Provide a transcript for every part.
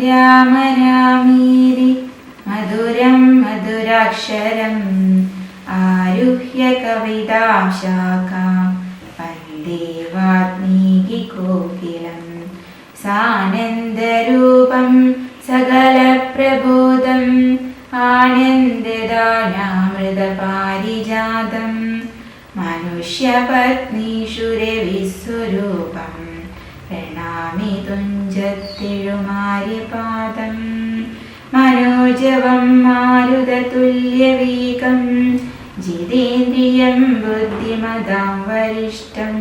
രാമ രാമീതി മധുരം മധുരാക്ഷരം ആരുഹ്യ കവിതാം ശാഖാം വന്ദേ വാൽമീകി കോകിലം സാനന്ദരൂപം സകലപ്രബോധം ആനന്ദദാനാമൃതപാരിജാതം മനുഷ്യപത്നീഷുരവിസ്വരൂപം പ്രണാമി തുഞ്ചത്തിഴുമാര്യപാദം മനോജവം മാരുതതുല്യവേഗം ജിതേന്ദ്രിയം ബുദ്ധിമതാം വരിഷ്ഠം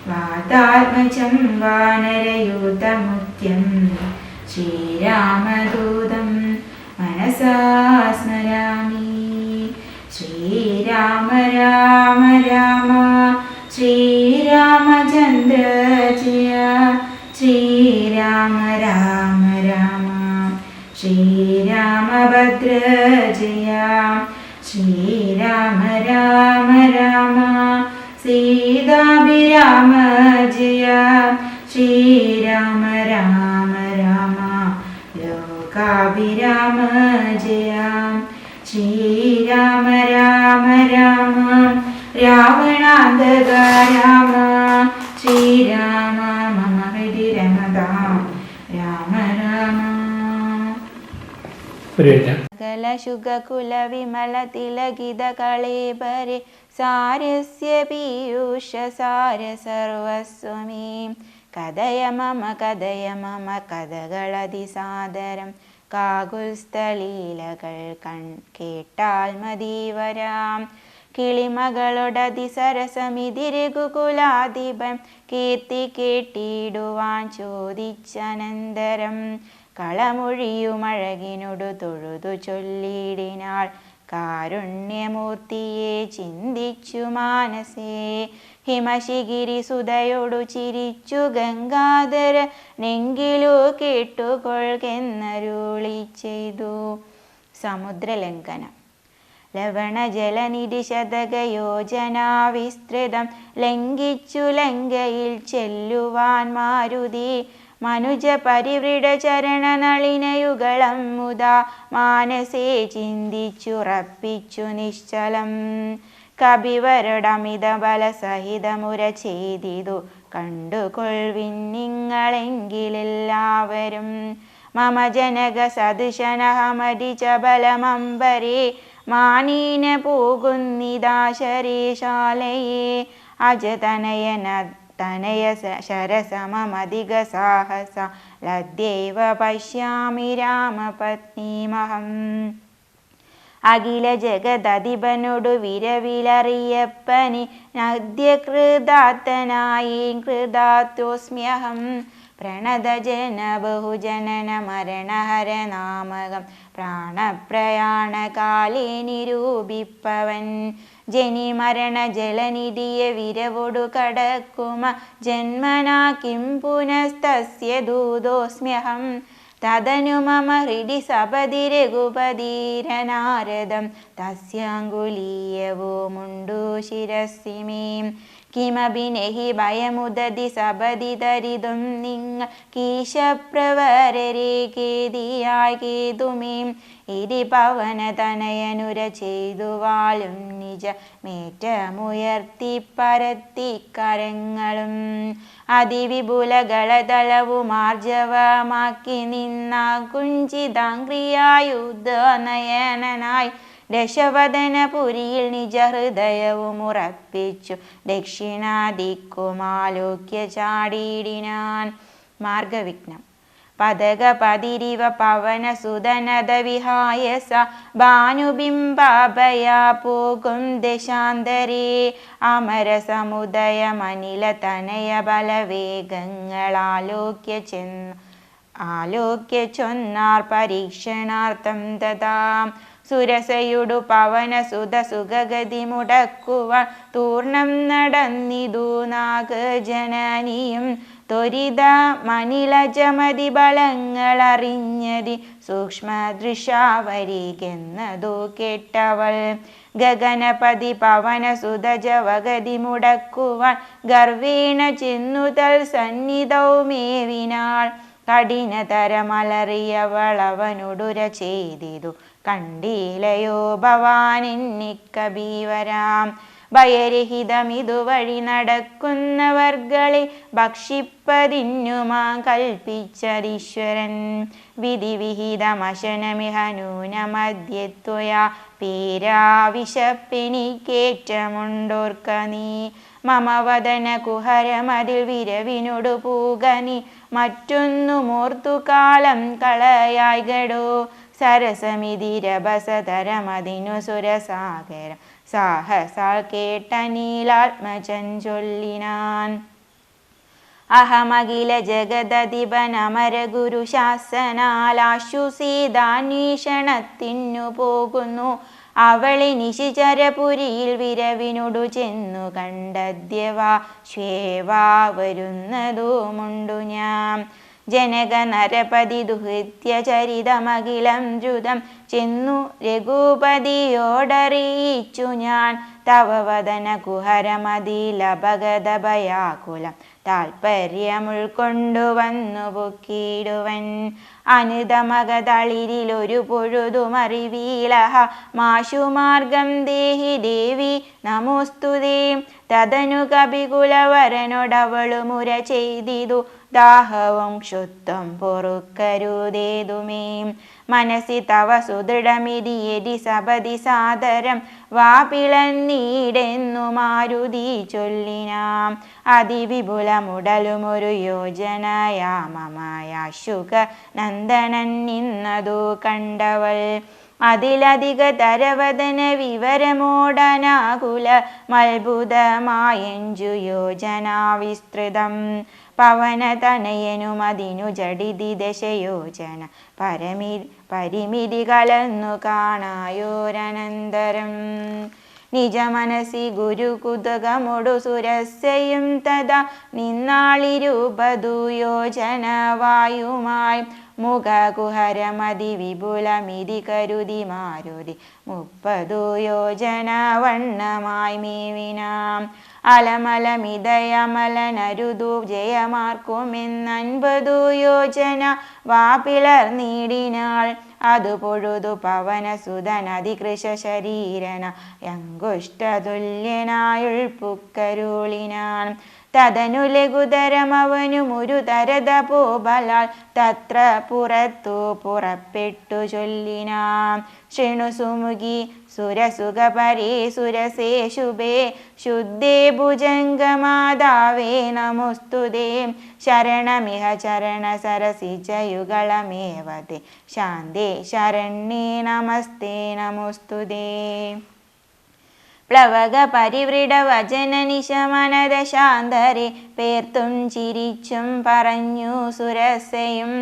വാതാത്മജം വാനരയൂതമുഖ്യം ശ്രീരാമദൂതം മനസാ സ്മരാമി. ശ്രീരാമ രാമ രാമ ശ്രീരാമചന്ദ്ര ജയ ശ്രീരാമ രാമ രാമ ശ്രീരാമഭദ്ര ജയ ശ്രീരാമ രാമ രാമ സീതാഭിരാമ ജയ ശ്രീരാമ രാമ രാമ ലോകാഭിരാമ ജയ ശ്രീരാമ രാമ രാമ രാവണാന്തക രാമ ശ്രീരാമ മമ ഹൃദി രമതാം രാമ രാമ. ശുഗകുലവിമലതിലകിതകളേബരെ സാരസ്യ പീയൂഷസാര സർവസ്വമേ കഥയ മമ കഥകളതിസാദരം കാകുൽസ്ഥലീലകൾ കേട്ടാൽ മതീവരാം കിളിമകളോടതിസരസമിതിരകുകുലാധിപൻ കീർത്തി കേട്ടിടുവാൻ ചോദിച്ചനന്തരം കളമൊഴിയുമഴകിനോടു തൊഴുതു ചൊല്ലിടിനാൾ കാരുണ്യമൂർത്തിയെ ചിന്തിച്ചു മാനസേ ഹിമശിഗിരി സുതയോടു ചിരിച്ചു ഗംഗാധര നെങ്കിലു കേട്ടുകൊള്ളുകെന്നരുളി ചെയ്തു. സമുദ്രലംഘനം. ലവണജലനിധി ശതകയോജനാ വിസ്തൃതം ലംഘിച്ചു ലങ്കയിൽ ചെല്ലുവാൻ മാരുതി മനുജ പരിവൃഢ ചരണ നളിനയുഗളം മുതാ മാനസേ ചിന്തിച്ചുറപ്പിച്ചു നിശ്ചലം കപിവരുടമിത ബലസഹിതമുര ചെയ്തിതു കണ്ടുകൊള്ളിൻ നിങ്ങളെങ്കിലെല്ലാവരും മമ ജനക സദൃശനഹമതി ചബലമംബരേ മാനീന പോകുന്നിദാശരേശാലയേ അജതനയന തനയ ശരസമധിക സാഹസ ലദ്യൈവ പശ്യാമി രാമപത്നീമഹം. അഖില ജഗദധിപനോടു വിരവിലറിയപ്പനി നദ്യകൃതാത്തനായി കൃതാത്തോസ്മ്യഹം പ്രണതജന ബഹുജനന മരണഹര നാമകം പ്രാണപ്രയാണകാലേ നിരൂപിപ്പവൻ ജനിമരണ ജലനിധിയെ വിരവൊടു കടക്കുമ ജന്മനാ കിം പുനസ്തസ്യ ദൂതോസ്മ്യഹം തദനു മമ ഹൃദി സപതി രഘുപതീരനാരദം തസ്യാങ്കുലീയവുമുണ്ടു ശിരസി മീം കിമപി നഹി ഭയമുദതി സപതി തരിതും നിങ്ങ കീശപ്രവരരെ കേതിയായി കേതുമീം ഇരി പവനതനയനുര ചെയ്തു വാളും നിജ മേറ്റമുയർത്തി പരത്തി കരങ്ങളും അതിവിപുലകളതളവുമാർജവമാക്കി നിന്ന കുഞ്ചിതാംഗ്രിയായുദ്ധനയനായി ദശവദനപുരിയിൽ നിജഹൃദയവും ഉറപ്പിച്ചു ദക്ഷിണാദിക്കുമാലോക്യ ചാടിയിടിനാൻ. മാർഗവിഘ്നം. പതകപതിരിവ പവനസുതനത വിഹായ സ ഭാനുബിംബാഭയാ പോകും ദശാന്തരേ അമരസമുദയമനില തനയ ബലവേഗങ്ങളാലോക്യ ചൊന്നാർ പരീക്ഷണാർത്ഥം തഥാ സുരസയുടു പവനസുത സുഗഗതി മുടക്കുവാൻ തൂർണം നടന്നിതു നാഗജനനിയും ത്വരിത മനിലജമതി ബലങ്ങളറിഞ്ഞതി സൂക്ഷ്മദൃശാവരികെന്നതു കേട്ടവൾ ഗഗനപതി പവനസുത ജവഗതി മുടക്കുവാൻ ഗർവേണ ചെന്നുതൽ സന്നിധൗ മേവിനാൾ കഠിനതരമലറിയവളവനോടുര ചെയ്തിതു കണ്ടീലയോ ഭവാനെന്നിക്കബീവരാം. ഭയരഹിതമിതുവഴി നടക്കുന്നവർകളെ ഭക്ഷിപ്പതിന്നുമാ കൽപ്പിച്ചതീശ്വരൻ. വിധിവിഹിതമശനമിഹ നൂനമദ്യത്വയാ പീരാ വിശപ്പെനിക്കേറ്റമുണ്ടോർക്ക നീ. മമ വദന കുഹരമതിൽ വിരവിനോടു പൂകനി മറ്റൊന്നുമോർത്തു കാലം കളയായ്കടോ. സരസമിതിരഭസതരമതിനു സുരസാഗരം സാഹസാൽ കേട്ടനീലാത്മജൻ ചൊല്ലിനാൻ. അഹമഖില ജഗദധിപനമര ഗുരു ശാസനാലാശു സീതാന്വേഷണത്തിനു പോകുന്നു. അവളെ നിശിചരപുരിയിൽ വിരവിനോടു ചെന്നു കണ്ടദ്യവാ ശ്വേവാ വരുന്നതുമുണ്ടു ഞാൻ. ജനക നരപതി ദുഹിത്യ ചരിതമഖിലം ദ്രുതം ചെന്നു രഘുപതിയോടറിയിച്ചു ഞാൻ. തവ വദന കുഹരമതിലപഗതഭയാകുലം താൽപര്യമുൾക്കൊണ്ടുവന്നു പൊക്കിടുവൻ. അനുതമകതളിരിലൊരു പൊഴുതുമറിവീലഹ മാശുമാർഗം ദേഹി ദേവി നമോസ്തുതേ. തദനു കപികുലവരനോടവളു മുര ചെയ്തിതു ദാഹവും ക്ഷുത്വം പൊറുക്കരുതേതുമേ. മനസി തവ സുദൃഢമിതിയതി സപതി സാദരം വാപിളന്നീടെന്നു മാരുതി ചൊല്ലിനാം. അതിവിപുലമുടലുമൊരു യോജനയാമമയാശുക നന്ദനൻ നിന്നതു കണ്ടവൾ. അതിലധിക തരവദന വിവരമോടനാകുല മത്ഭുതമായഞ്ചു യോജനാ വിസ്തൃതം. പവനതനയനുമതിനു ജഡിതി ദശയോജന പരിമിതി കലർന്നു കാണായോരനന്തരം. നിജമനസി ഗുരുകുതകമൊടു സുരസ്യയും തഥാ നിന്നാളിരുപതു യോജന വായുമായി. മുഖകുഹരമതി വിപുലമിതി കരുതി മാരുതി 30 യോജന വണ്ണമായി മേവിനാം. അലമലമിതയമലനരുതു ജയമാർക്കുമെന്ന് 50 യോജന വാപിളർ നീടിനാൾ. അതു പൊഴുതു പവനസുതനതികൃശ ശരീരന അങ്കുഷ്ടതുല്യനായുൾപ്പുക്കരുളിനാൻ. തദനു ലഘുതരമവനുമൊരു തരതപോബലാൽ തത്ര പുറത്തു പുറപ്പെട്ടു ചൊല്ലിനാം. ശൃണു സുമുഖി സുരസുഖപരേ സുരസേ ശുഭേ ശുദ്ധേ ഭുജംഗമാതാവേ നമോസ്തുതേ. ശരണമിഹ ചരണ സരസിജയുഗളമേവതേ ശാന്തേ ശരണ്യേ നമസ്തേ നമോസ്തുതേ. പ്ലവക പരിവൃഢ വചന നിശമനത ശാന്തരെ പേർത്തും ചിരിച്ചും പറഞ്ഞു സുരസയും.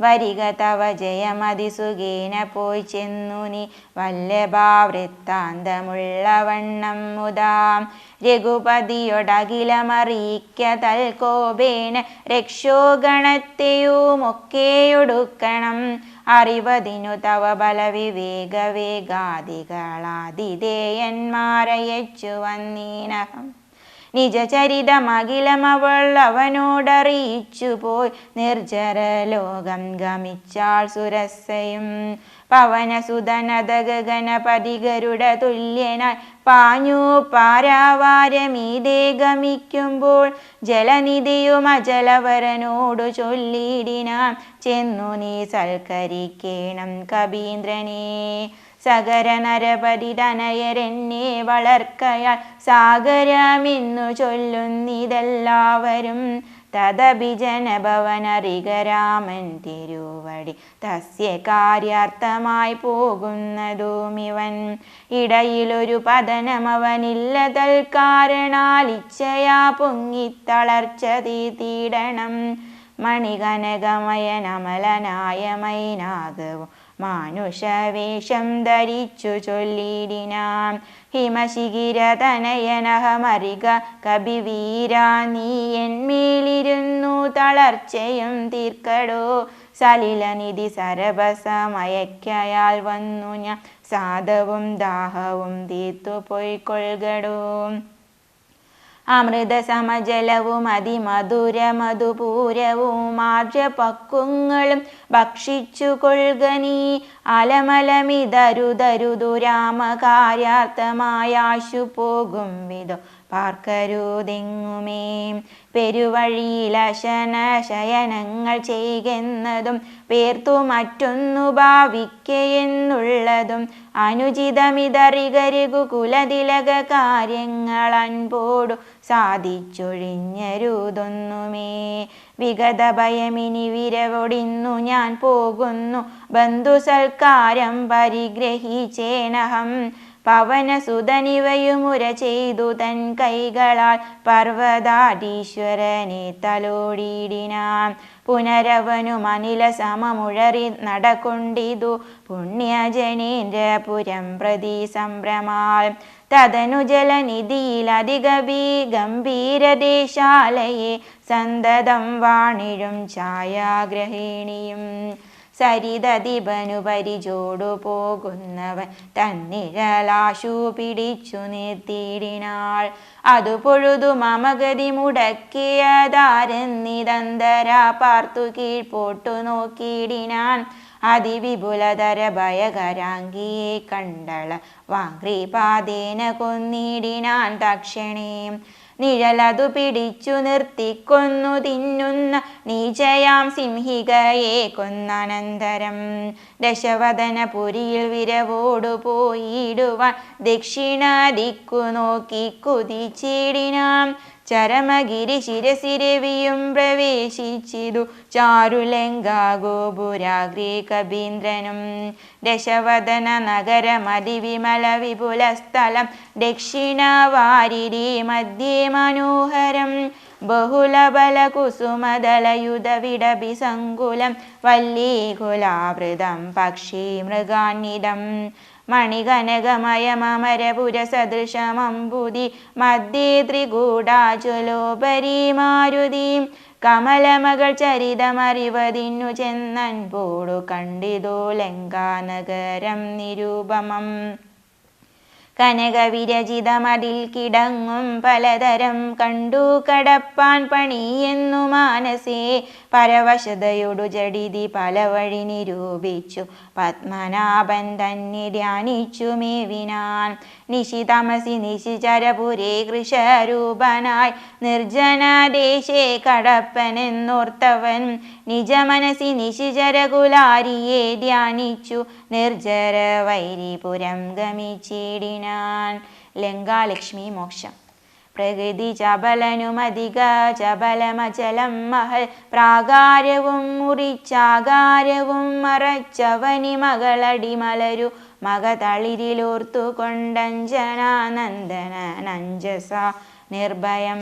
വരിക തവ ജയമതിസുഖേന പോയി ചെന്നു നീ വല്ലഭാവൃത്താന്തമുള്ളവണ്ണം മുതാം. രഘുപതിയൊടകിലമറിയിക്ക തൽകോപേന രക്ഷോഗണത്തെയുമൊക്കെയൊടുക്കണം. അറിവതിനു തവ ബലവിവേക വേഗാദികളാതിഥേയന്മാരയച്ചു വന്നീനഹം. നിജചരിതമഖിലമവൾ അവനോടറിയിച്ചു പോയി നിർജ്ജരലോകം ഗമിച്ചാൾ സുരസയും. പവനസുതനത ഗഗനപതി ഗരുഡ തുല്യനായി പാഞ്ഞു പാരാവാരമീതേ ഗമിക്കുമ്പോൾ ജലനിധിയും അജലവരനോടു ചൊല്ലിടിനാൻ. ചെന്നു നീ സൽക്കരിക്കേണം കബീന്ദ്രനെ. സഗര നരപതി തനയരെന്നെ വളർക്കയാൽ സാഗരമെന്നു ചൊല്ലുന്നിതെല്ലാവരും. തദഭിജനഭവനറികരാമൻ തിരുവടി തസ്യ കാര്യാർത്ഥമായി പോകുന്നതുമിവൻ. ഇടയിലൊരു പതനമവനില്ല തൽക്കാരണാൽ ഇച്ഛയാ പൊങ്ങിത്തളർച്ച തീടണം. മണികനകമയനമലനായ മൈനാകവും മാനുഷവേഷം ധരിച്ചു ചൊല്ലിടിനാൻ. ഹിമശിഖിരതനയനഹമരിക കപിവീരാ നീ എന്മേലിരുന്നു തളർച്ചയും തീർക്കടോ. സലിലനിധി സരഭസമയക്കയാൽ വന്നു ഞാൻ സാധവും ദാഹവും തീർത്തു പൊയ്ക്കൊള്ളുകടോ. അമൃത സമജലവും അതിമധുര മധുപൂരവും ആർജപക്വങ്ങളും ഭക്ഷിച്ചു കൊള്ളുക നീ. അലമലമിതരുതരുതുരാമകാര്യാർത്ഥമായാശു പോകും വിധോ പാർക്കരുതെങ്ങുമേ. പെരുവഴിയിലശന ശയനങ്ങൾ ചെയ്യുന്നതും പേർത്തു മറ്റൊന്നു ഭാവിക്കയെന്നുള്ളതും അനുചിതമിതറികരുകു കുലതിലക കാര്യങ്ങൾ അൻപോടു സാധിച്ചൊഴിഞ്ഞരുതൊന്നുമേ. വിഗത ഭയമിനി വിരവൊടിന്നു ഞാൻ പോകുന്നു, ബന്ധുസൽക്കാരം പരിഗ്രഹിച്ചേനഹം. പവനസുതനിവയുമുര ചെയ്തു തൻ കൈകളാൽ പർവ്വതാധീശ്വരനെ തലോടിയിടിനാൻ. പുനരവനും അനില സമമുഴറി നടക്കൊണ്ടിതു പുണ്യജനേന്ദ്രപുരം പ്രതി സംഭ്രമാൽ. തദനു ജലനിധിയിലധികവി ഗംഭീരദേശാലയെ സന്തതം വാണിഴും ഛായാഗ്രഹിണിയും. സരിതദിപനു പരിചോടു പോകുന്നവൻ തന്നിഴലാശു പിടിച്ചു നിർത്തിയിടിനാൾ. അതു പൊഴുതു മമഗതി മുടക്കിയതാരെന്നിതന്തര പാർത്തു കീഴ്പോട്ടു നോക്കിയിടിനാൻ. അതിവിപുലതര ഭയകരാംഗിയെ കണ്ടള വാഗ്രീപാദേന കൊന്നിടിനാൻ തക്ഷണേ. നിഴലതു പിടിച്ചു നിർത്തിക്കൊന്നു തിന്നുന്ന നീചയാം സിംഹികയെ കൊന്നനന്തരം ദശവദനപുരിയിൽ വിരവോടു പോയിടുവാൻ ദക്ഷിണ ദിക്കു നോക്കി കുതിച്ചിടിനാം. ചരമഗിരി ശിരസിരവിയും പ്രവേശിച്ചിതു ചാരുലങ്കാ ഗോപുരാഗ്രേ കബീന്ദ്രനും. ദശവദന നഗരമതിവിമല വിപുല സ്ഥലം ദക്ഷിണവാരിധി മധ്യേ മനോഹരം. ബഹുലബല കുസുമദലയുധ വിടഭിസങ്കുലം വല്ലീകുലാവൃതം പക്ഷി മൃഗാന്വിതം. മണികനകമയമരപുര സദൃശമംബുധി മധ്യേ ത്രികൂടാചലോപരി മാരുതി. കമലമകൾ ചരിതമറിവതിന്നു ചെന്നൻപോടു കണ്ടിതോ ലങ്കാനഗരം നിരൂപമം. കനകവിരചിതമതിൽ കിടങ്ങും പലതരം കണ്ടു കടപ്പാൻ പണിയെന്നു മാനസേ. പരവശതയൊടു ജഡിതി പല വഴി നിരൂപിച്ചു പത്മനാഭൻ തന്നെ ധ്യാനിച്ചു മേവിനാൻ. നിശിതമസി നിശിചരപുരേ കൃഷരൂപനായി നിർജ്ജനദേശേ കടപ്പനെന്നോർത്തവൻ നിജമനസി നിശിചരകുലാരിയെ ധ്യാനിച്ചു നിർജ്ജര വൈരിപുരം ഗമിച്ചിടിനാൻ. ലങ്കാലക്ഷ്മി മോക്ഷം. പ്രകൃതി ചപലനുമധിക ചപലമചലം മഹൽ പ്രാകാരവും മുറിച്ചാകാരവും മറച്ചവനി മകളടിമലരു മകതളിരിലോർത്തു കൊണ്ടഞ്ജനാനന്ദനഞ്ജസ നിർഭയം.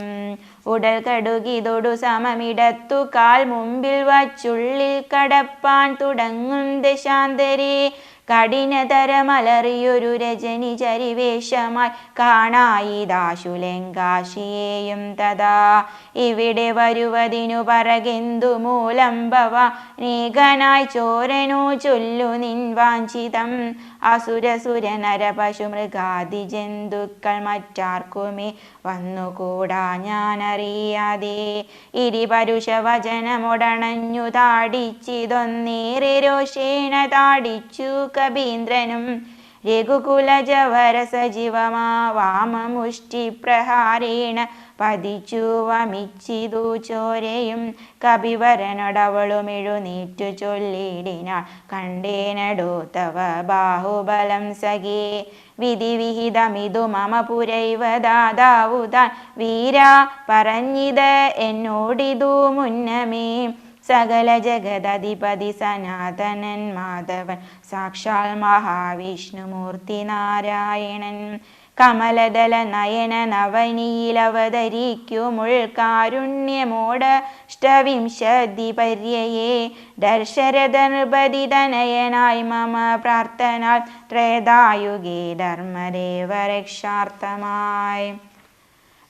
ഉടൽ കടുകിതൊടു സമമിടത്തു കാൽ മുമ്പിൽ വച്ചുള്ളിൽ കടപ്പാൻ തുടങ്ങും ദശാന്തരേ. കഠിനതരമലറിയൊരു രജനി ചരിവേഷമായി കാണായിദാശുലങ്കാശിയേയും തഥാ. ഇവിടെ വരുവതിനു പറകെന്തു മൂലം ഭവ നീകനായി ചോരനോ ചൊല്ലു നിൻ വാഞ്ചിതം. അസുരസുര നര പശു മൃഗാദി ജന്തുക്കൾ മറ്റാർക്കുമേ വന്നുകൂടാ ഞാനറിയാതെ. ഇരിപരുഷവചനമൊടണഞ്ഞു താടിച്ചിതൊന്നേറെ രോഷേണ താടിച്ചു കബീന്ദ്രനും. രഘുകുലജവര സജീവമാ വാമമുഷ്ടി പ്രഹാരേണ പതിച്ചു വമിച്ചിതു ചോരയും. കപിവരനോടവളും എഴുന്നേറ്റു ചൊല്ലിടിനാൾ കണ്ടേനടോ തവ ബാഹുബലം സഖേ. വിധിവിഹിതമിതു മമ പുരൈവ ദാതാവുതാൻ വീരാ പറഞ്ഞിത് എന്നോടിതു മുന്നമേ. സകല ജഗദധിപതി സനാതനൻ മാധവൻ സാക്ഷാൽ മഹാവിഷ്ണുമൂർത്തി നാരായണൻ. കമലദല നയന നവനിയിലവതരിക്കുമുൾക്കാരുണ്യമോടഷ്ടവിംശതി പര്യയേ. ദർശരഥ നൃപതി തനയനായി മമ പ്രാർത്ഥനാൽ ത്രേതായുഗേ ധർമ്മദേവ രക്ഷാർത്ഥമായി.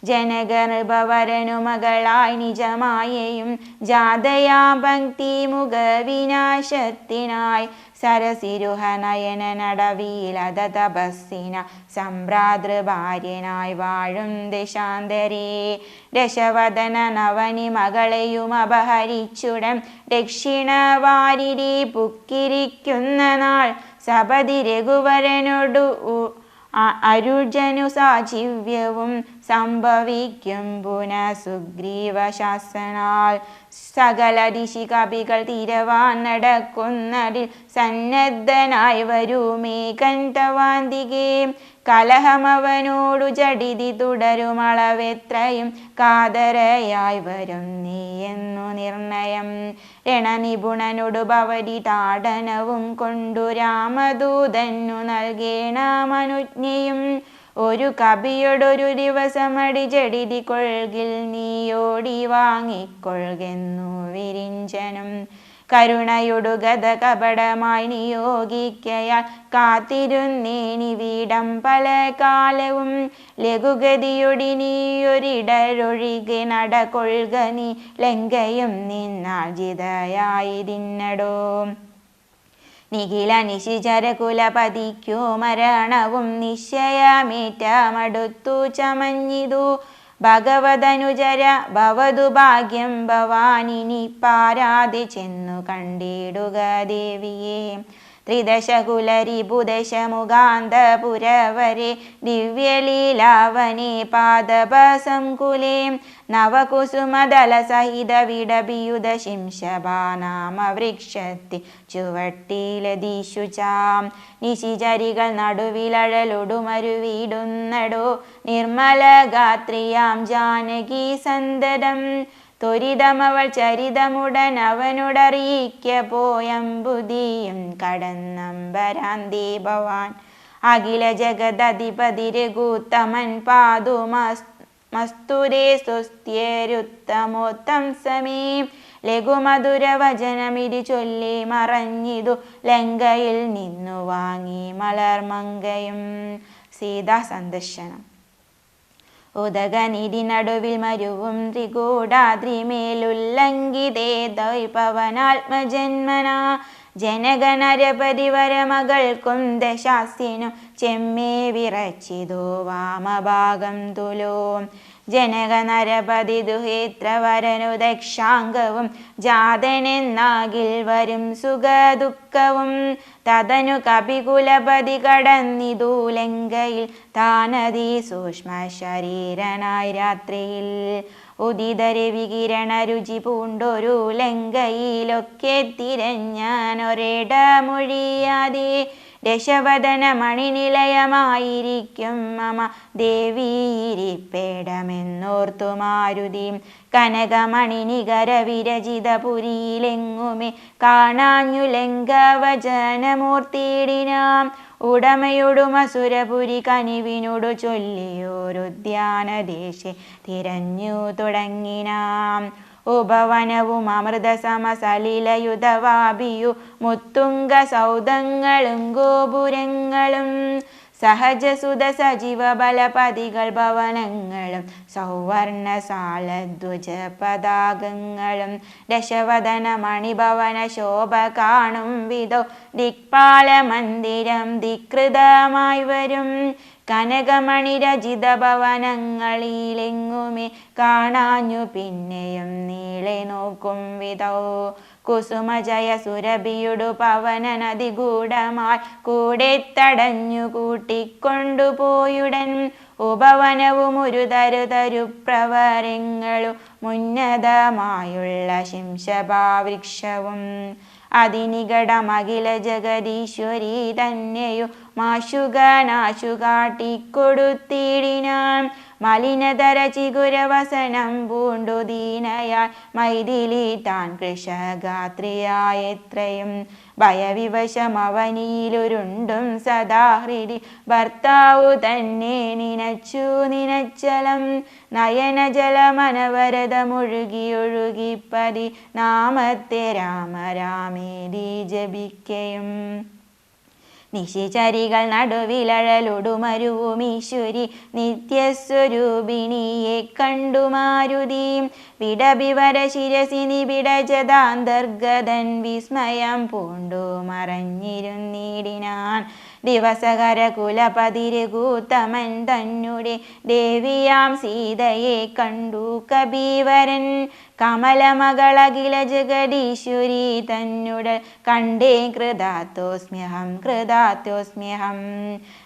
ജനകനൃപവരനു മകളായി നിജമായയും ജാതയാ ഭക്തി മുഖ വിനാശത്തിനായി സരസിരുഹനയനടവിലത തപസ്സിന സംഭ്രാതൃഭാര്യനായി വാഴും ദേശാന്തരേ. ദശവദന നവനി മകളെയും അപഹരിച്ചുടൻ ദക്ഷിണവാരിരി പുക്കിരിക്കുന്ന നാൾ സപതി രഘുവരനോടു അരുജനു സാജീവ്യവും സംഭവിക്കും പുനഃ സുഗ്രീവ ശാസനാൽ. സകല ദിശി കവികൾ തിരവാൻ നടക്കുന്നതിൽ സന്നദ്ധനായി വരുമേകൻ തവാന്തികേ. കലഹമവനോടു ജഡിതി തുടരുമളവെത്രയും കാതരയായി വരും നീ എന്നു നിർണയം. രണനിപുണനോടു ഭവതി താടനവും കൊണ്ടു രാമദൂതന്നു നൽകേണമനുജ്ഞയും. ഒരു കവിയോടൊരു ദിവസമടി ജഡിതി കൊൾകിൽ നീയോടി വാങ്ങിക്കൊൾകെന്നു വിരിഞ്ചനും. കരുണയൊടു ഗത കപടമായി നിയോഗിക്കയാൽ കാത്തിരുന്നേനി വീടം പല കാലവും. ലഘുഗതിയൊടി നീയൊരിടരൊഴികെ നടകൊൾക നീ ലങ്കയും നിന്നാൽ ജിതയായിരുന്നടോ. നിഖില നിശിചര കുലപതിക്കു മരണവും നിശ്ചയമേറ്റമടുത്തു ചമഞ്ഞിതു. ഭഗവതനുചര ഭവതു ഭാഗ്യം ഭവാനിനി പാരാതെ ചെന്നു കണ്ടിടുക ദേവിയെ. ത്രിദശകുലരിപുദശമുഖാന്തപുരവരെ ദിവ്യലീലാവനെ പാദപസംകുലേ. നവകുസുമദല സഹിത വിടബിയുധ ശിംശഭാനാമ വൃക്ഷത്തി ചുവട്ടിലദീശുചാം. നിശിചരികൾ നടുവിലഴലൊടുമരുവിടുന്നടോ നിർമ്മല ഗാത്രിയാം ജാനകി സന്തതം. ത്വരിതമവൾ ചരിതമുടൻ അവനുടറിയിക്ക പോയമ്പുതിയും കടന്നമ്പരാന്തേ ഭവാൻ. അഖില ജഗദധിപതി രഘുത്തമൻ പാതു മസ്തുരേ സ്വസ്ത്യരുത്തമോത്തം സമേ. ലഘുമധുര വചനമിതി ചൊല്ലി മറഞ്ഞിതു ലങ്കയിൽ നിന്നു വാങ്ങി മലർമങ്കയും. സീതാ സന്ദർശനം. ഉദകനിധി നടുവിൽ മരുവും ത്രികൂടാദ്രിമേലുല്ലംഘിതേ പവനാത്മജന്മനാ. ജനകനരപരിവരമകൾക്കും ദശാസ്യനും ചെമ്മേ വിറച്ചിതോ വാമഭാഗം തുലോ. ജനക നരപതി ദുഹേത്രവരനു ദക്ഷാംഗവും ജാതനെന്നാകിൽ വരും സുഖദുഃഖവും. തതനു കപികുലപതി കടന്നിതു ലങ്കയിൽ താനതി സൂക്ഷ്മ ശരീരനായി രാത്രിയിൽ. ഉദിതരവികിരണ രുചി പൂണ്ടൊരു ലങ്കയിലൊക്കെ തിരഞ്ഞാനൊരിടമൊഴിയാതെ. ദശവദന മണിനിലയമായിരിക്കും മമ ദേവീരിപ്പേടമെന്നോർത്തു മാരുതി. കനകമണി നികര വിരചിത പുരിയിലെങ്ങുമേ കാണാഞ്ഞു ലങ്കവചനമൂർത്തിയിടിനാം. ഉടമയൊടുമസുരപുരി കനിവിനോടു ചൊല്ലിയോരുദ്യാനദേശെ തിരഞ്ഞു തുടങ്ങിനാം. ഉപവനവും അമൃതസമസലിലയുധവാഭിയു മുത്തുംഗ സൗധങ്ങളും ഗോപുരങ്ങളും. സഹജസുത സജീവ ബലപതികൾ ഭവനങ്ങളും സൗവർണസാലധ്വജ പതാകങ്ങളും. ദശവദന മണിഭവന ശോഭ കാണും വിധോ ദിക്പാല മന്ദിരം ധികൃതമായി വരും. കനകമണി രചിത ഭവനങ്ങളിലെങ്ങുമേ കാണാഞ്ഞു പിന്നെയും നീളെ നോക്കും വിധോ. കുസുമജയ സുരഭിയുടു പവന നദിഗൂഢമായി കൂടെ തടഞ്ഞു കൂട്ടിക്കൊണ്ടുപോയുടൻ. ഉപവനവും ഒരു തരു പ്രവരങ്ങളും ഉന്നതമായുള്ള ശിംശഭാവൃക്ഷവും. അതിനികടമഖില ജഗദീശ്വരി തന്നെയു മാശുകനാശു കാട്ടിക്കൊടുത്തിടിനാൻ. മലിനതര ചിഗുരവസനം പൂണ്ടു ദീനയാൽ മൈഥിലി താൻ കൃഷഗാത്രിയായെത്രയും. ഭയവിവശമവനിയിലുരുണ്ടും സദാഹൃതി ഭർത്താവു തന്നെ നിനച്ചലം. നയനജലമനവരതമൊഴുകിയൊഴുകിപ്പതി നാമത്തെ രാമ രാമേതി ജപിക്കയും. നിശിചരികൾ നടുവിലഴലൊടുമരുവും ഈശ്വരി നിത്യസ്വരൂപിണിയെ കണ്ടു മാരുതി വിടബിവര ശിരസി നിബിഡജതാന്തർഗതൻ വിസ്മയം പൂണ്ടു മറഞ്ഞിരുന്നിടിനാൻ ദിവസകര കുലപതിരുകൂത്തമൻ തന്നെ ദേവിയാം സീതയെ കണ്ടു കബീവരൻ കമലമകളകില ജഗദീശ്വരി തന്നുടൽ കണ്ടേ കൃതാത്തോസ്മ്യഹം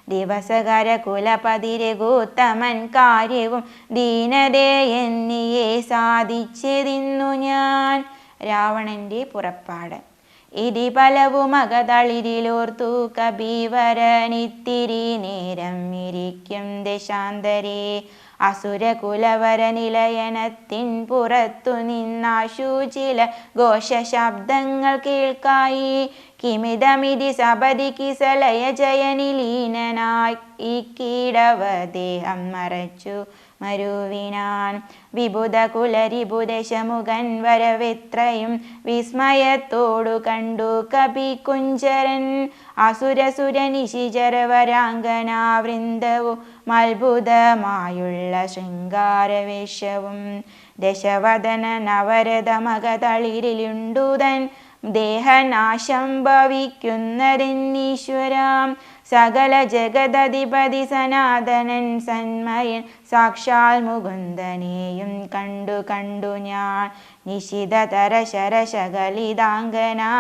ദിവസകര കുലപതിരുകൂത്തമൻ കാര്യവും ദീനതേ എന്നിയെ സാധിച്ചതിന്നു ഞാൻ. രാവണന്റെ പുറപ്പാട്. ഇതി പലവും അകതളിരിലോർത്തു കബീവരനിത്തിരി നേരം ഇരിക്കും ദശാന്തരേ അസുരകുലവര നിലയനത്തിൻ പുറത്തു നിന്നാശു ചില ഘോഷശബ്ദങ്ങൾ കേൾക്കായി. കിമിതമിതി സപതി കിസലയ ജയനിലീനനായി ഈ കീടവദേഹം മറച്ചു മരുവിനാൻ. വിബുധ കുലരിബുദശമുഖൻ വരവെത്രയും വിസ്മയത്തോടു കണ്ടു കപി കുഞ്ചരൻ അസുരസുര നിശിചരവരാംഗനാ വൃന്ദവും അത്ഭുതമായുള്ള ശൃംഗാരവേഷവും. ദശവദന നവരതമകതളിരിലുണ്ടുതൻ ദേഹനാശം ഭവിക്കുന്നതെന്നീശ്വരാം. സകല ജഗദധിപതി സനാതനൻ സന്മയൻ സാക്ഷാൽ മുകുന്ദനെയും കണ്ടു ഞാൻ. നിശിതതര ശരശകലിതാംഗനാ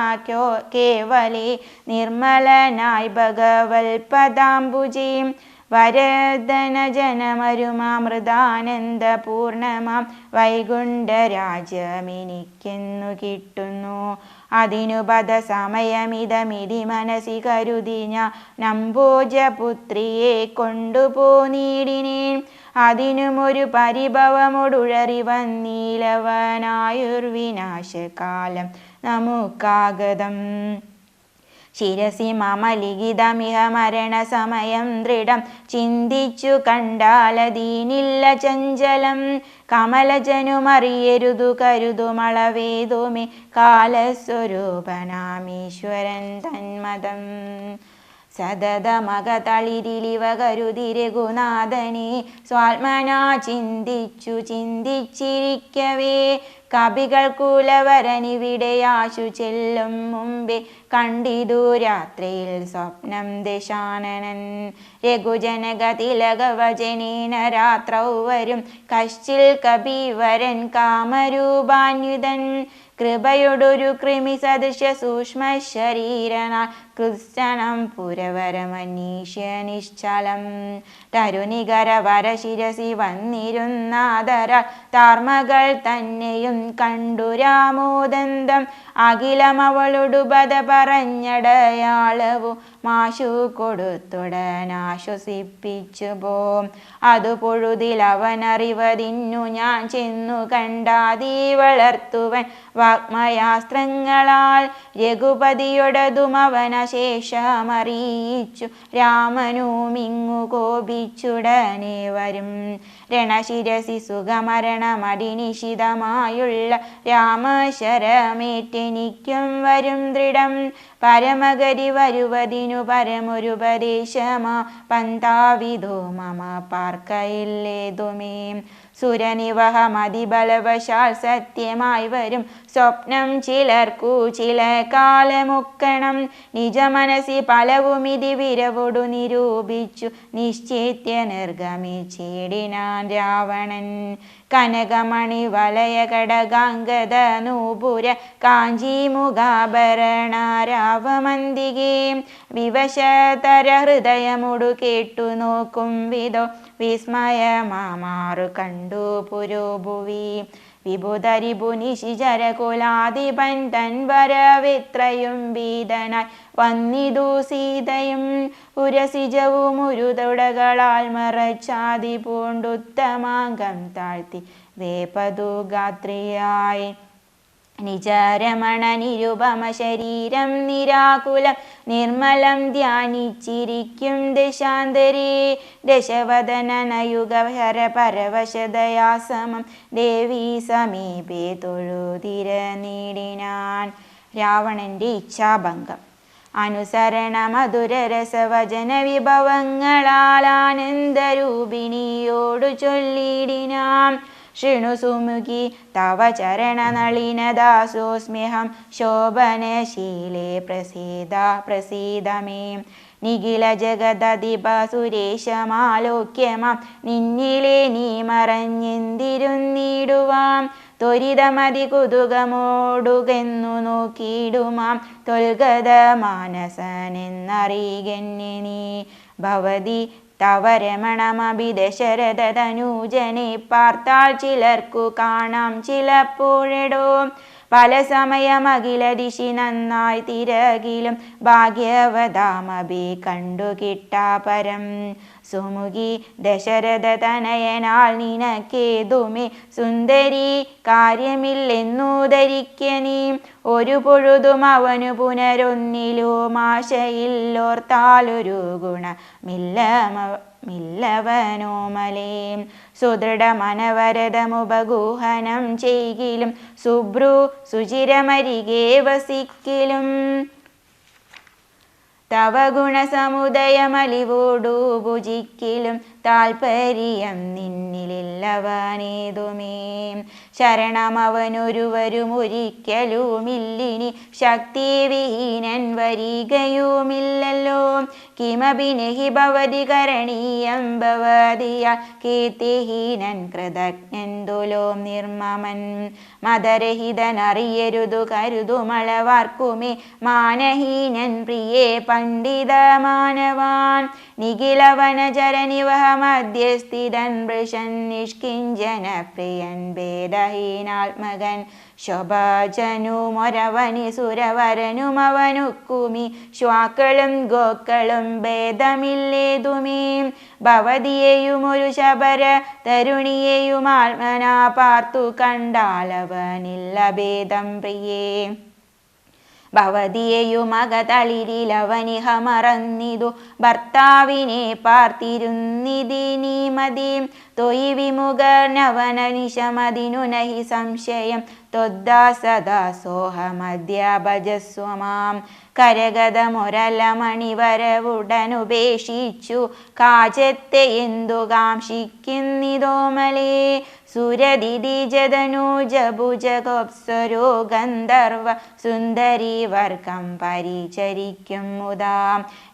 കേവലേ നിർമ്മലനായി ഭഗവൽ പദാംബുജീം വരദന ജനമരുമാമൃതാനന്ദ പൂർണമാം വൈകുണ്ഠരാജ്യമെനിക്കെന്നു കിട്ടുന്നു. അതിനു പദ സമയമിതമിതി മനസ്സി കരുതി ഞാൻ നമ്പോജപുത്രിയെ കൊണ്ടുപോനീടിനേൻ. അതിനുമൊരു പരിഭവമൊടുഴറി വന്നീലവനായുർവിനാശകാലം നമുക്കാഗതം. ശിരസി മമ ലിഖിതമിഹ മരണസമയം ദൃഢം ചിന്തിച്ചു കണ്ടാലതീനില്ല ചഞ്ചലം. കമലജനുമറിയരുതു കരുതുമളവേതുമേ കാലസ്വരൂപനാമീശ്വരൻ തന്മതം. സതതമകതളിരിലിവ കരുതിരഘുനാഥനെ സ്വാത്മനാ ചിന്തിച്ചിരിക്കവേ കവികൾ കുലവരനിവിടെയാശു ചെല്ലും മുമ്പേ കണ്ടിതു രാത്രിയിൽ സ്വപ്നം ദശാനനൻ. രഘുജനകതിലകവജനേന രാത്രൗ വരും കശ്ചിൽ കബീവരൻ കാമരൂപാന്യുതൻ. കൃപയൊടൊരു കൃമി സദൃശ സൂക്ഷ്മ ശരീരനാൽ കൃത്സനം പുരവരമനീഷ്യ നിശ്ചലം. തരുനികര വരശിരസി വന്നിരുന്നാദര താർമകൾ തന്നെയും കണ്ടു രാമോദന്തം. അഖിലമവളൊടു ബധ പറഞ്ഞടയാളവു മാശു കൊടുത്തുടനാശ്വസിപ്പിച്ചു പോം. അതു പൊഴുതിൽ അവനറിവതിന്നു ഞാൻ ചെന്നു കണ്ടാതീ വളർത്തുവൻ വാഗ്മയാസ്ത്രങ്ങളാൽ. രഘുപതിയൊടതും അവനശേഷമറിയിച്ചു രാമനുമിങ്ങു കോപിച്ചുടനെ വരും. രണശിരസി സുഖമരണമടിനിശിതമായുള്ള രാമശരമേറ്റെനിക്കും വരും ദൃഢം. പരമഗതി വരുവതിനു പരമൊരുപദേശമാ പന്താവിധോ മമ പാർക്കയില്ലേതുമേ. സുരനിവഹമതിബലവശാൽ സത്യമായി വരും സ്വപ്നം ചിലർക്കു ചില കാലമൊക്കണം. നിജമനസി പലവുമിതി വിരവൊടു നിരൂപിച്ചു നിശ്ചിത്യ നിർഗമിച്ചിടിനാൻ രാവണൻ. കനകമണി വലയ കടകാംഗത നൂപുര കാഞ്ചീമുഖാഭരണാരാവമന്തികേ വിവശതര ഹൃദയമൊടു കേട്ടു നോക്കും വിധോ വിസ്മയമാറു കണ്ടു പുരോഭുവി. വിഭുധരിഭു നിശിചരകുലാധിപൻ തൻ വരവിത്രയും ഭീതനായി വന്നിതു സീതയും. ഉരസിജവും ഉരുതൊടകളാൽ മറച്ചാതി പൂണ്ടുത്തമാംഗം താഴ്ത്തി വേപതു ഗാത്രിയായി. നിജരമണ നിരുപമ ശരീരം നിരാകുലം നിർമ്മലം ധ്യാനിച്ചിരിക്കും ദശാന്തരേ. ദശവദനനയുഗഹര പരവശദയാസമം ദേവീ സമീപേ തൊഴുതിര നീടിനാൻ. രാവണന്റെ ഇച്ഛാഭംഗം. അനുസരണ മധുരരസവചന വിഭവങ്ങളാൽ ആനന്ദരൂപിണിയോടു ചൊല്ലിടിനാം. ശൃണു സുമുഖി തവ ചരണനളിനദാസോസ്മ്യഹം ശോഭനശീലേ പ്രസീദ മേ. നിഖില ജഗദധിപ സുരേശമാലോക്യമാം നിന്നിലെ നീ മറഞ്ഞെന്തിരുന്നിടുവാം. ത്വരിതമതി കുതുകമോടുകെന്നു നോക്കിയിടുമാം ത്വൽഗത മാനസനെന്നറികെന്നെ നീ. ഭവതി തവ രമണമഭി ദശരഥ തനൂജനെ പാർത്താൽ ചിലർക്കു കാണാം ചിലപ്പോഴെടോ. പല സമയമഖില ദിശി നന്നായി തിരകിലും ഭാഗ്യവതാമഭി കണ്ടു കിട്ടാപരം. സുമുഖി ദശരഥ തനയനാൽ നിനക്കേതുമേ സുന്ദരി കാര്യമില്ലെന്നു ധരിക്ക നീ. ഒരു പൊഴുതും അവനു പുനരൊന്നിലും ആശയില്ലോർത്താലൊരു ഗുണമില്ലവനോമലേ. സുദൃഢമനവരതമുപഗൂഹനം ചെയ്കിലും സുഭ്രു സുചിരമരികെ വസിക്കിലും. തവ ഗുണസമുദയമലിവോടു ഭുജിക്കിലും താൽപര്യം നിന്നിലില്ലവനേതുമേ. ശരണമവനൊരുവരും ഒരിക്കലുമില്ലിനി ശക്തിവിഹീനൻ വരികയുമില്ലല്ലോ. കിമപി നഹി ഭവതി കരണീയം ഭവതിയാൽ കീർത്തിഹീനൻ കൃതജ്ഞന്തുലോ നിർമ്മമൻ. മതരഹിതനറിയരുതു കരുതുമളവാർക്കുമേ മാനഹീനൻ പ്രിയേ പണ്ഡിത മാനവാൻ. നിഖിലവനചരനിവഹ മധ്യസ്ഥിതൻ വൃഷൻ നിഷ്കിഞ്ചന പ്രിയൻ ഭേദഹീനാത്മകൻ ശോഭജനുമൊരവനി സുരവരനും അവനുക്കുമി ശ്വാക്കളും ഗോക്കളും ഭേദമില്ലേതുമേ. ഭവതിയെയും ഒരു ശബര തരുണിയെയും ആത്മനാ പാർത്തു കണ്ടാലവനില്ല ഭേദം പ്രിയേ. ഭവതിയെയും അകതളിരിലവനിഹ മറന്നിതു ഭർത്താവിനെ പാർത്തിരുന്നിതിനീ മതി. തൊയ് വിമുഖനവനനിശമതിനു നഹി സംശയം ത്വദ്ദാസദാസോഹമദ്യ ഭജസ്വമാം. കരഗതമൊരല മണിവരവുടനുപേക്ഷിച്ചു കാചത്തെ എന്തു കാംക്ഷിക്കുന്നിതോമലേ. സുരദിദിജതനൂജഭുജഗോപ്സരോ ഗന്ധർവ സുന്ദരി വർഗം പരിചരിക്കും മുദാ.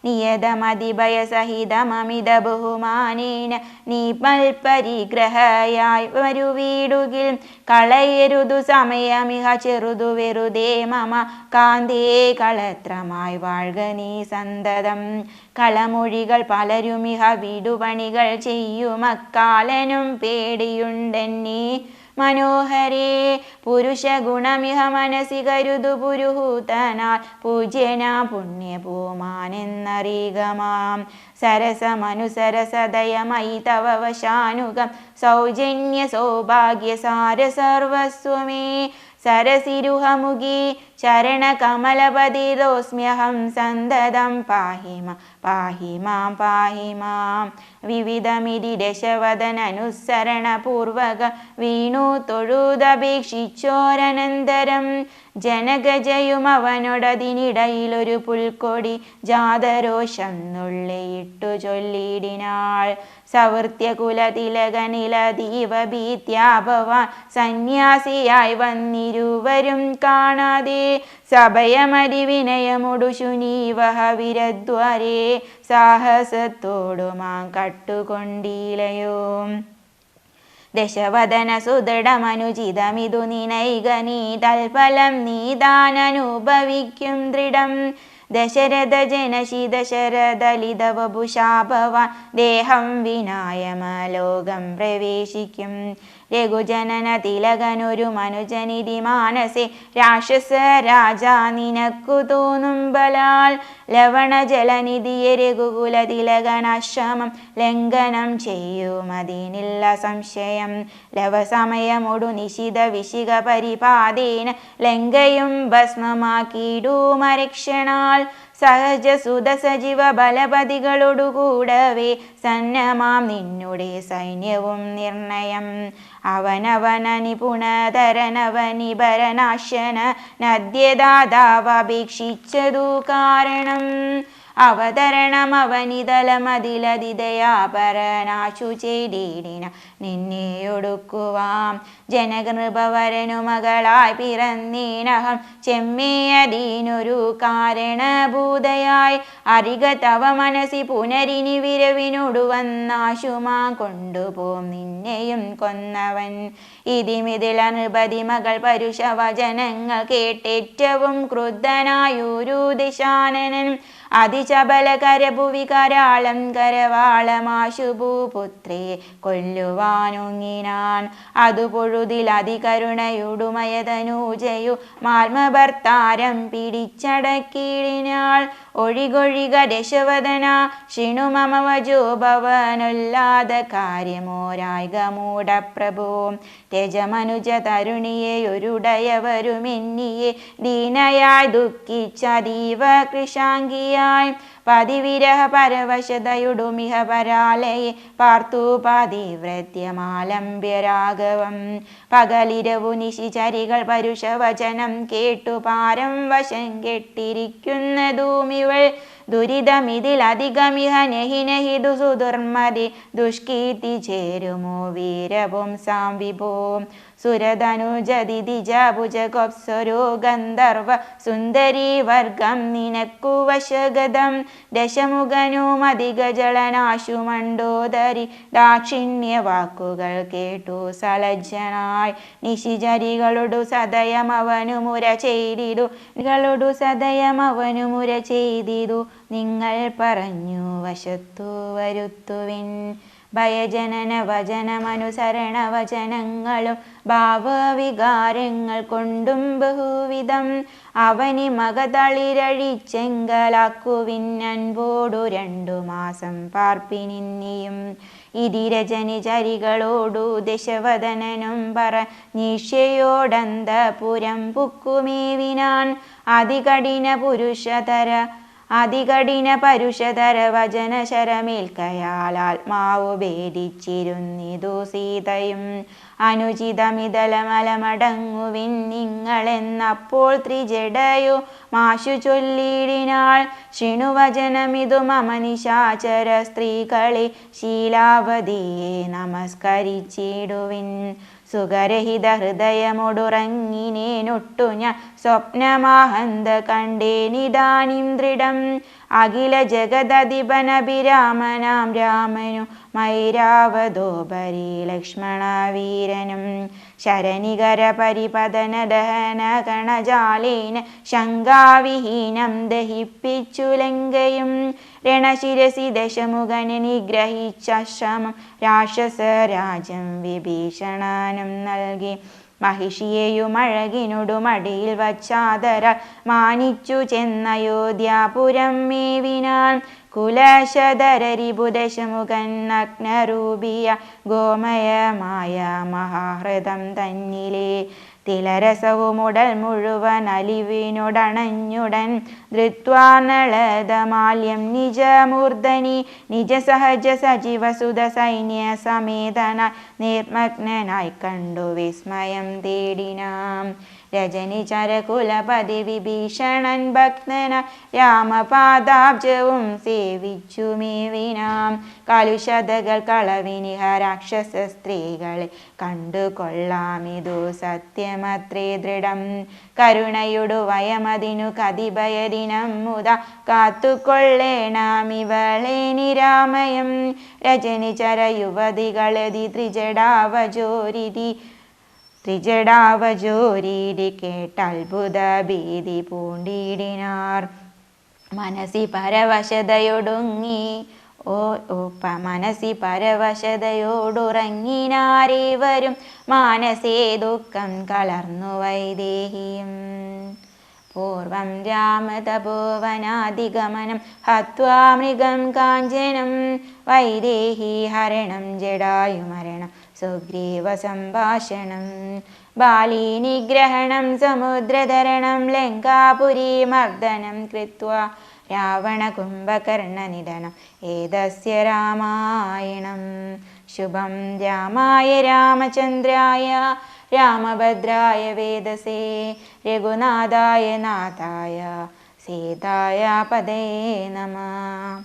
നിയതമതിഭയസഹിതമമിത ബഹുമാനേന നീപൽപരിഗ്രഹയായി വരുവീടുകിൽ കളയരുതു സമയമിഹ ചെറുതു വെറുതെ മമ കാന്തേ കളത്രമായി വാഴ്ക നീ സന്തതം. കളമൊഴികൾ പലരുമിഹ വീടുപണികൾ ചെയ്യുമക്കാലനും പേടിയുണ്ടെന്നീ മനോഹരേ. പുരുഷ ഗുണമിഹ മനസി കരുതു പുരുഹൂതനാൽ പൂജ്യന പുണ്യപൂമാനെന്നറികമാം. സരസമനുസരസദയമയി തവ വശാനുഗം സൗജന്യ സൗഭാഗ്യ സാര സർവസ്വമേ. സരസിരുഹമുഖി ചരണകമലപതിതോസ്മ്യഹം സന്തതം പാഹി മാം പാഹി മാം. വിവിധമിതി ദശവദനനുസരണപൂർവക വീണു തൊഴുതപേക്ഷിച്ചോരനന്തരം ജനകജയും അവനോടതിനിടയിലൊരു പുൽക്കൊടി ജാതരോഷം നുള്ളിയിട്ടു ചൊല്ലിടിനാൾ. സവൃത്യകുലതിലകനിലതീവ ഭീത്യാഭവാൻ സന്യാസിയായി വന്നിരുവരും കാണാതെ സഭയമരിവിനയമൊടു ശുനീവഹ വിരദ്വാരേ സാഹസത്തോടുമാം കട്ടുകൊണ്ടീലയോ. ദശവദന സുദൃഢമനുചിതമിതു നിനൈക നീ തൽഫലം നീതാനനുഭവിക്കും ദൃഢം. ദശരഥ ജനശി ദശരഥലിതവഭുഷാഭവാൻ ദേഹം വിനായമലോകം പ്രവേശിക്കും. രഘുജനന തിലകനൊരു മനുജനിധി മാനസേ രാക്ഷസ രാജാ നിനക്കു തോന്നും ബലാൽ. ലവണജലനിധിയെ രഘുകുല തിലകനാശ്രമം ലംഘനം ചെയ്യുമതിനില്ല സംശയം. ലവസമയമൊടു നിശിത വിശിക പരിപാദേന ലങ്കയും ഭസ്മമാക്കിയിടുമരക്ഷണാൽ. സഹജസുത സജീവ ബലപതികളോടുകൂടവേ സന്നമാം നിന്നുടെ സൈന്യവും നിർണയം. അവനവന നിപുണതരനവനിഭരനാശന നദ്യദാതാവപേക്ഷിച്ചതു കാരണം. അവതരണം അവനിതലമതിലതിദയാപരനാശു ചെയ്തിടിന നിന്നെ ഒടുക്കുവാം. ജനകൃപവരനു മകളായി പിറന്നീനഹം ചെമ്മേയതീനൊരു കാരണഭൂതയായി. അറിക തവ മനസി പുനരിനി വിരവിനോടു വന്നാശുമാ കൊണ്ടുപോം നിന്നെയും കൊന്നവൻ. ഇതിമിതില നൃപതി മകൾ പരുഷവചനങ്ങൾ കേട്ടേറ്റവും ക്രുദ്ധനായൊരു ദിശാനനൻ. അതിചബലകരഭുവി കരാളം കരവാളമാശുഭൂപുത്രയെ കൊല്ലുവാനൊങ്ങിനാൻ. അതു പൊഴുതിലതികരുണയുടുമയതനൂജയു മാർമഭർത്താരം പിടിച്ചടക്കിടിനാൾ. ഒഴികൊഴിക ദശവദന ശിണുമമവജോ ഭവനൊല്ലാത കാര്യമോരായിക മൂഢപ്രഭോ. രജമനുജ തരുണിയെയൊരുടയവരുമെന്നിയെ ദീനയായി ദുഃഖിച്ചതീവ കൃശാംഗിയായി. പതിവിരഹ പരവശതയുടുമിഹ പരാലയെ പാർത്തു പതിവ്രത്യമാലംബ്യരാഘവം. പകലിരവു നിശിചരികൾ പരുഷവചനം കേട്ടു പാരം വശം കെട്ടിരിക്കുന്നതുമിവൾ. ദുരിതമിതിലധികമിഹ നഹി നഹി സുദുർമതി ദുഷ്കീർത്തി ചേരുമോ വീരപുംസാം വിഭോ. സുരതനുജതിജഭുജഗോപ്സരോ ഗന്ധർവ സുന്ദരീ വർഗം നിനക്കു വശഗതം. ദശമുഖനുമധികജളനാശു മണ്ഡോദരി ദാക്ഷിണ്യ വാക്കുകൾ കേട്ടു സലജ്ജനായി. നിശിചരികളോടു സദയമവനു മുര ചെയ്തിതു നിങ്ങൾ പറഞ്ഞു വശത്തു വരുത്തുവിൻ. ഭയജനന വചനമനുസരണ വചനങ്ങളും ഭാവവികാരങ്ങൾ കൊണ്ടും ബഹുവിധം അവനി മകതളിരഴിച്ചെങ്കലാക്കുവിൻ. അൻപോടു 2 മാസം പാർപ്പിനിന്നിയും. ഇതിരജനി ചരികളോടു ദശവദനനും പറഞ്ഞീക്ഷയോടന്തപുരം പുക്കുമേവിനാൻ. അതികഠിന പരുഷതര വചന ശരമേൽക്കയാൽ ആത്മാവു ഭേദിച്ചിരുന്നിതു സീതയും. അനുചിതമിതലമലമടങ്ങുവിൻ നിങ്ങളെന്നപ്പോൾ ത്രിജടയോ മാശു ചൊല്ലിടിനാൾ. ശിണുവചനമിതു മമ നിശാചര സ്ത്രീകളെ ശീലാവതിയെ നമസ്കരിച്ചിടുവിൻ. സുഖരഹിത ഹൃദയമൊടുറങ്ങിനേനൊട്ടു ഞാൻ സ്വപ്നമാഹന്ത കണ്ടേനിതാനിം ദൃഢം. അഖില ജഗദധിപനഭിരാമനാം രാമനു മൈരാവതോപരി ലക്ഷ്മണവീരനും. ശരനികര പരിപതന ദഹന കണജാലേന ശങ്കാവിഹീനം ദഹിപ്പിച്ചു ലങ്കയും. രണശിരസി ദശമുഖനെ നിഗ്രഹിച്ച ശ്രമം രാക്ഷസരാജം വിഭീഷണനും നൽകി. മഹിഷിയെയും അഴകിനോടുമടിയിൽ വച്ചാദരാൽ മാനിച്ചു ചെന്നയോധ്യാപുരം മേവിനാൻ. കുലശധരരിപുദശമുഖൻ നഗ്നരൂപിയ ഗോമയമായ മഹാഹൃദം തന്നിലെ. തിലരസവുമുടൽ മുഴുവൻ അലിവിനോടണഞ്ഞുടൻ ധൃത്വാ നളദമാല്യം നിജമൂർധനി. നിജസഹജ സജീവസുത സൈന്യ സമേതനായി നിർമഗ്നനായി കണ്ടു വിസ്മയം തേടിനാം. രജനി ചരകുലപതി വിഭീഷണൻ ഭക്തന രാമപാദാബ്ജവും സേവിച്ചു മേവിനാം. കലുഷതകൾ കളവിനിഹ രാക്ഷസ സ്ത്രീകളെ കണ്ടുകൊള്ളാമിതു സത്യമത്രേ ദൃഢം. കരുണയൊടു വയമതിനു കതിഭയദിനം മുത കാത്തുകൊള്ളേണമിവളെ നിരാമയം. രജനി ചര യുവതികളതി ത്രിജടാവജോരീതി കേട്ടത്ഭുത ഭീതി പൂണ്ടിടിനാർ. മനസി പരവശതയോടുറങ്ങിനാരേവരും മാനസേ ദുഃഖം കളർന്നു വൈദേഹിയും. പൂർവം രാമതപോവനാധിഗമനം ഹത്വാ മൃഗം കാഞ്ചനം. വൈദേഹി ഹരണം ജടായുമരണം സുഗ്രീവ സംഭാഷണം. ബാലീ നിഗ്രഹണം സമുദ്രതരണം ലങ്കാപുരീ മർദ്ദനം കൃത്വാ രാവണകുംഭകർണനിധനം ഏതസ്യ രാമായണം. ശുഭം രാമായ രാമചന്ദ്രായ രാമഭദ്രായ വേദസേ രഘുനാഥായ നാഥായ സീതായ പദേ നമഃ.